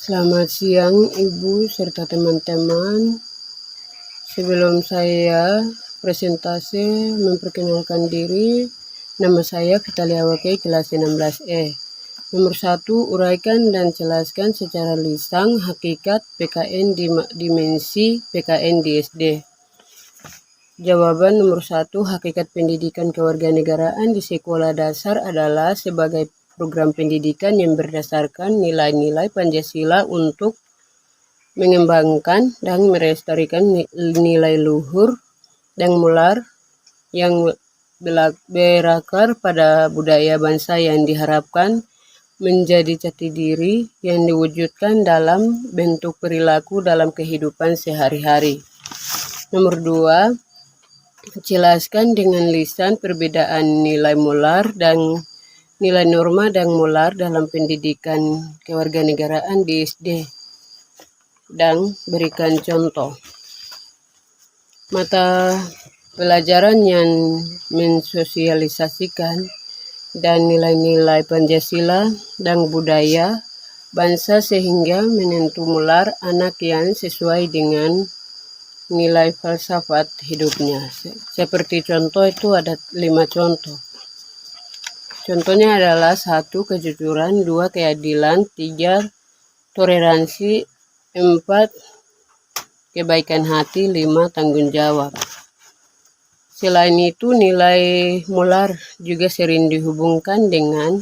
Selamat siang Ibu serta teman-teman. Sebelum saya presentasi memperkenalkan diri, nama saya Vitalia Wakei kelas 16E. Nomor 1, uraikan dan jelaskan secara lisan hakikat PKN dimensi PKN di SD. Jawaban nomor 1, hakikat pendidikan kewarganegaraan di sekolah dasar adalah sebagai program pendidikan yang berdasarkan nilai-nilai Pancasila untuk mengembangkan dan melestarikan nilai luhur dan mular yang berakar pada budaya bangsa yang diharapkan menjadi jati diri yang diwujudkan dalam bentuk perilaku dalam kehidupan sehari-hari. Nomor 2, jelaskan dengan lisan perbedaan nilai molar dan nilai norma dan molar dalam pendidikan kewarganegaraan di SD dan berikan contoh. Mata pelajaran yang mensosialisasikan dan nilai-nilai Pancasila dan budaya bangsa sehingga menentu molar anak yang sesuai dengan nilai falsafat hidupnya. Seperti contoh itu ada 5 contoh. Contohnya adalah 1, kejujuran, 2, keadilan, 3, toleransi, 4, kebaikan hati, 5, tanggung jawab. Selain itu, nilai molar juga sering dihubungkan dengan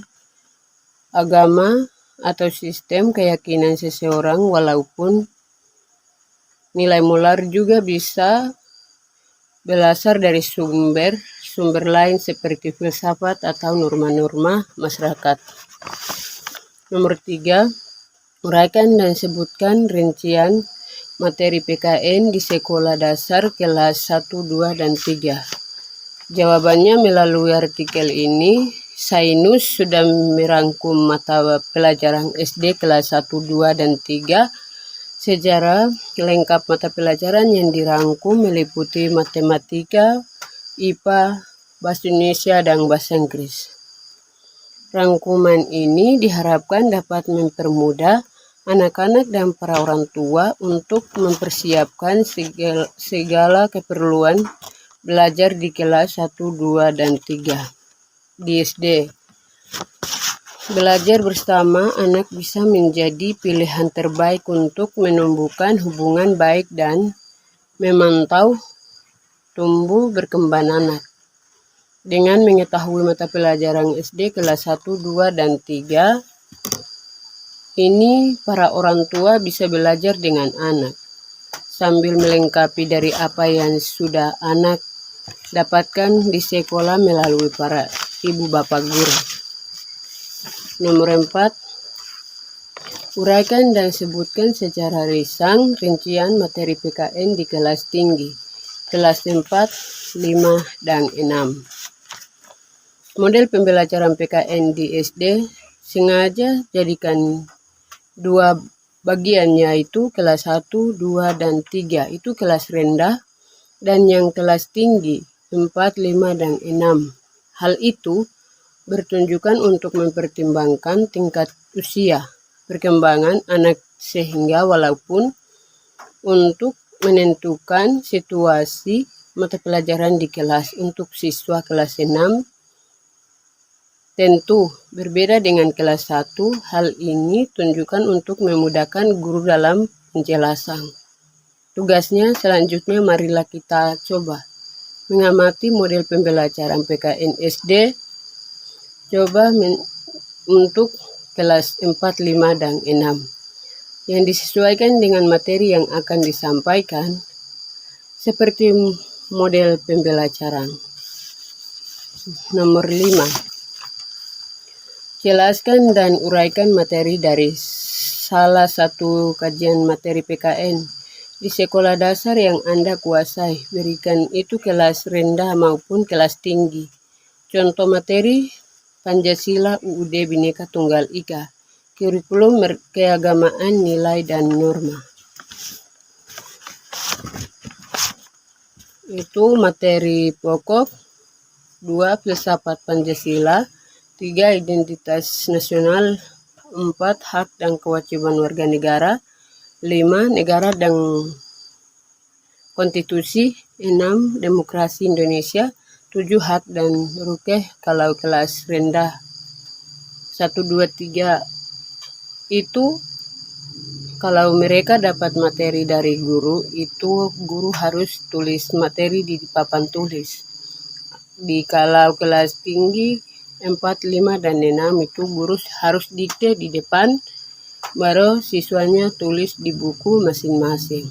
agama atau sistem keyakinan seseorang, walaupun nilai molar juga bisa berasal dari sumber lain seperti filsafat atau norma-norma masyarakat. Nomor 3, uraikan dan sebutkan rincian materi PKN di sekolah dasar kelas 1, 2, dan 3. Jawabannya melalui artikel ini. Sainus sudah merangkum mata pelajaran SD kelas 1, 2, dan 3. Secara lengkap mata pelajaran yang dirangkum meliputi matematika, IPA, bahasa Indonesia, dan bahasa Inggris. Rangkuman ini diharapkan dapat mempermudah anak-anak dan para orang tua untuk mempersiapkan segala keperluan belajar di kelas 1, 2, dan 3 di SD. Belajar bersama anak bisa menjadi pilihan terbaik untuk menumbuhkan hubungan baik dan memantau tumbuh berkembang anak. Dengan mengetahui mata pelajaran SD kelas 1, 2, dan 3, ini para orang tua bisa belajar dengan anak, sambil melengkapi dari apa yang sudah anak dapatkan di sekolah melalui para ibu bapak guru. Nomor 4, uraikan dan sebutkan secara lisan rincian materi PKN di kelas tinggi, kelas 4, 5, dan 6. Model pembelajaran PKN di SD sengaja jadikan 2 bagian, yaitu kelas 1, 2, dan 3 itu kelas rendah dan yang kelas tinggi 4, 5, dan 6. Hal itu bertunjukan untuk mempertimbangkan tingkat usia perkembangan anak sehingga walaupun untuk menentukan situasi mata pelajaran di kelas untuk siswa kelas 6 tentu berbeda dengan kelas 1. Hal ini tunjukkan untuk memudahkan guru dalam penjelasan. Tugasnya selanjutnya marilah kita coba mengamati model pembelajaran PKN SD. Coba untuk kelas 4, 5, dan 6 yang disesuaikan dengan materi yang akan disampaikan seperti model pembelajaran. Nomor 5, jelaskan dan uraikan materi dari salah satu kajian materi PKN di sekolah dasar yang Anda kuasai. Berikan itu kelas rendah maupun kelas tinggi. Contoh materi Pancasila, UUD Bhinneka Tunggal Ika, kurikulum keagamaan, nilai, dan norma. Itu materi pokok. 2, filsafat Pancasila. 3, identitas nasional 4. Hak dan kewajiban warga negara. 5. Negara dan konstitusi. 6. Demokrasi Indonesia. 7. Hak dan rukeh kalau kelas rendah 1, 2, 3 itu kalau mereka dapat materi dari guru, itu guru harus tulis materi di papan tulis. Di kalau kelas tinggi 4, 5, dan 6 itu guru harus dikte di depan, baru siswanya tulis di buku masing-masing.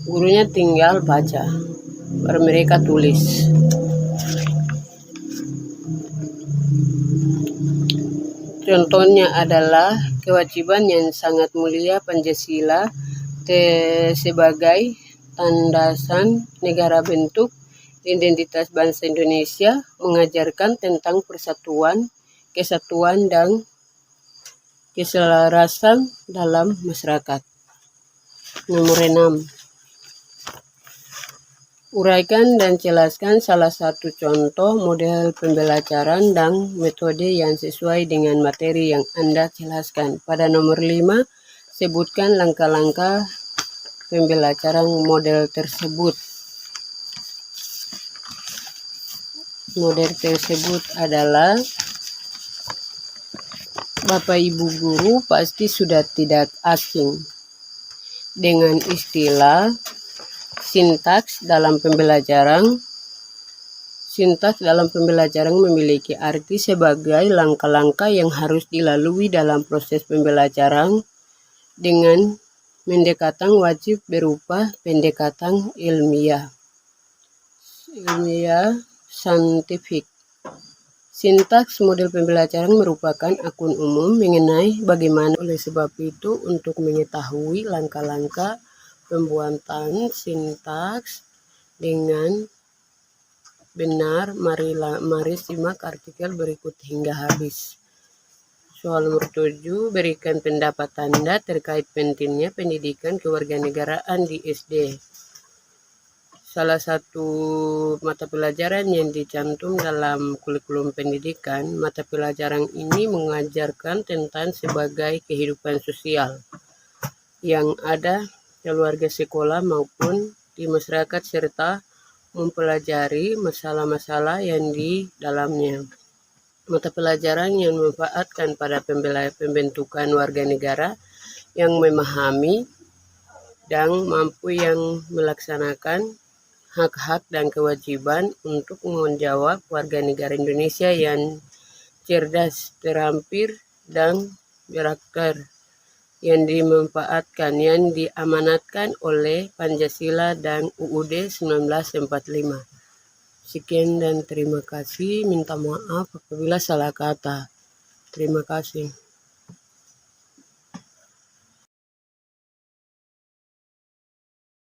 Gurunya tinggal baca, baru mereka tulis. Contohnya adalah kewajiban yang sangat mulia Pancasila sebagai tandasan negara bentuk identitas bangsa Indonesia, mengajarkan tentang persatuan, kesatuan, dan keselarasan dalam masyarakat. Nomor 6. Uraikan dan jelaskan salah satu contoh model pembelajaran dan metode yang sesuai dengan materi yang Anda jelaskan. Pada nomor 5, sebutkan langkah-langkah pembelajaran model tersebut. Model tersebut adalah Bapak Ibu guru pasti sudah tidak asing dengan istilah sintaks dalam pembelajaran. Sintaks dalam pembelajaran memiliki arti sebagai langkah-langkah yang harus dilalui dalam proses pembelajaran dengan pendekatan wajib berupa pendekatan ilmiah, saintifik. Sintaks model pembelajaran merupakan akun umum mengenai bagaimana. Oleh sebab itu, untuk mengetahui langkah-langkah pembuatan sintaks dengan benar, mari simak artikel berikut hingga habis. Soal nomor 7, berikan pendapat Anda terkait pentingnya pendidikan kewarganegaraan di SD. Salah satu mata pelajaran yang dicantum dalam kurikulum pendidikan, mata pelajaran ini mengajarkan tentang sebagai kehidupan sosial yang ada keluarga sekolah maupun di masyarakat serta mempelajari masalah-masalah yang di dalamnya. Mata pelajaran yang memanfaatkan pada pembentukan warga negara yang memahami dan mampu yang melaksanakan hak-hak dan kewajiban untuk menjawab warga negara Indonesia yang cerdas, terampil, dan berakhlak yang dimanfaatkan, yang diamanatkan oleh Pancasila dan UUD 1945. Sekian dan terima kasih. Minta maaf apabila salah kata. Terima kasih.